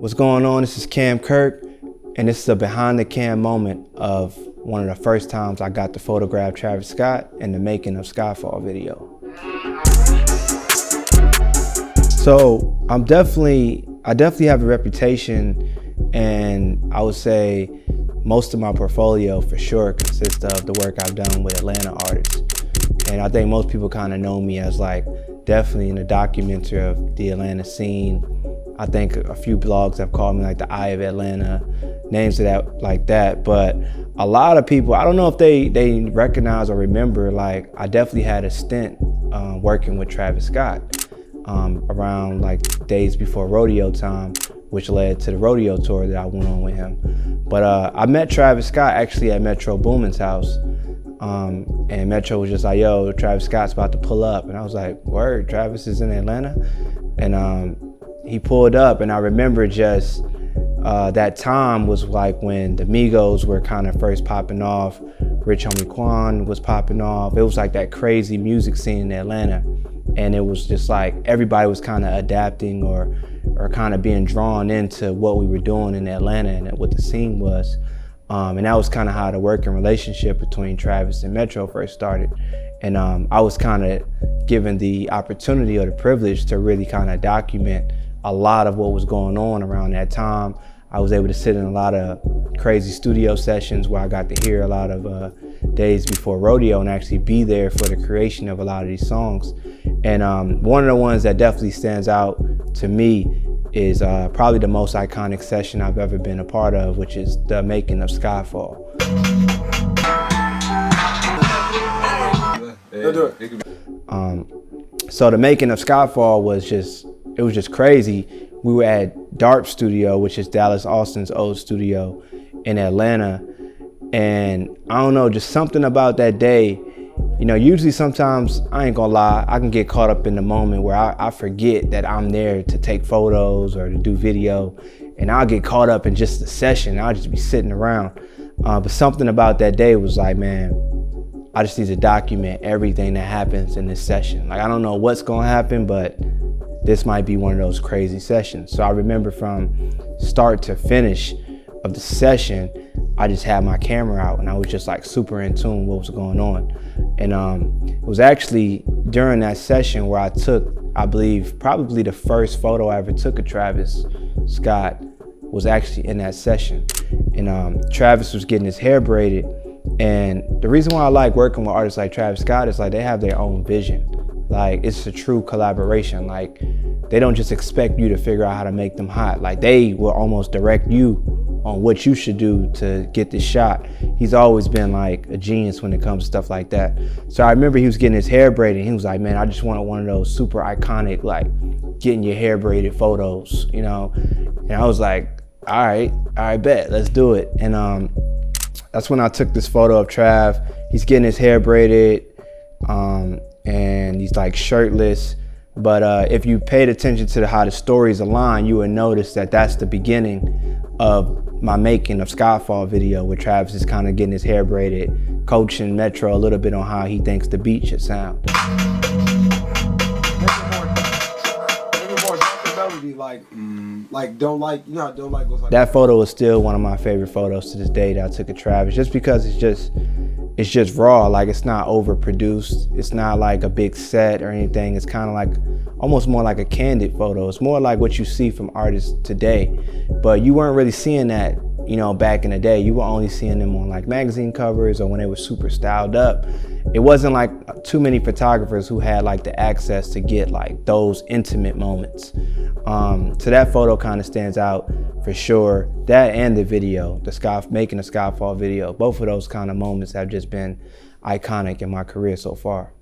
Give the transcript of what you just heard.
What's going on? This is Cam Kirk, and this is a behind the cam moment of one of the first times I got to photograph Travis Scott in the making of Skyfall video. So I definitely have a reputation, and I would say most of my portfolio for sure consists of the work I've done with Atlanta artists. And I think most people kind of know me as like definitely in the documenter of the Atlanta scene. I think a few blogs have called me like the Eye of Atlanta, names of that like that. But a lot of people, I don't know if they recognize or remember, like I definitely had a stint working with Travis Scott around like days before Rodeo time, which led to the Rodeo tour that I went on with him. But I met Travis Scott actually at Metro Boomin's house. And Metro was just like, yo, Travis Scott's about to pull up. And I was like, word, Travis is in Atlanta? And he pulled up, and I remember just that time was like when the Migos were kind of first popping off. Rich Homie Quan was popping off. It was like that crazy music scene in Atlanta. And it was just like everybody was kind of adapting or kind of being drawn into what we were doing in Atlanta and what the scene was. And that was kind of how the working relationship between Travis and Metro first started. And I was kind of given the opportunity or the privilege to really kind of document a lot of what was going on around that time. I was able to sit in a lot of crazy studio sessions where I got to hear a lot of days before Rodeo and actually be there for the creation of a lot of these songs. And one of the ones that definitely stands out to me is probably the most iconic session I've ever been a part of, which is the making of Skyfall. So the making of Skyfall was just crazy. We were at Darp Studio, which is Dallas Austin's old studio in Atlanta. And I don't know, just something about that day. You know, usually sometimes, I ain't gonna lie, I can get caught up in the moment where I forget that I'm there to take photos or to do video, and I'll get caught up in just the session. I'll just be sitting around. But something about that day was like, man, I just need to document everything that happens in this session. Like, I don't know what's gonna happen, but this might be one of those crazy sessions. So I remember from start to finish of the session, I just had my camera out and I was just like super in tune with what was going on. And it was actually during that session where I took, I believe, probably the first photo I ever took of Travis Scott was actually in that session. And Travis was getting his hair braided. And the reason why I like working with artists like Travis Scott is like they have their own vision. Like it's a true collaboration. Like they don't just expect you to figure out how to make them hot. Like they will almost direct you on what you should do to get this shot. He's always been like a genius when it comes to stuff like that. So I remember he was getting his hair braided. He was like, man, I just wanted one of those super iconic, like getting your hair braided photos, you know? And I was like, all right, bet, let's do it. And that's when I took this photo of Trav. He's getting his hair braided and he's like shirtless. But if you paid attention to how the stories align, you would notice that that's the beginning of my making of Skyfall video, where Travis is kind of getting his hair braided, coaching Metro a little bit on how he thinks the beat should sound. That photo is still one of my favorite photos to this day that I took of Travis, just because it's just raw. Like it's not overproduced. It's not like a big set or anything. It's kind of like almost more like a candid photo. It's more like what you see from artists today, but you weren't really seeing that, you know, back in the day. You were only seeing them on like magazine covers or when they were super styled up. It wasn't like too many photographers who had like the access to get like those intimate moments. So that photo kind of stands out for sure. That and the video, making the Skyfall video, both of those kind of moments have just been iconic in my career so far.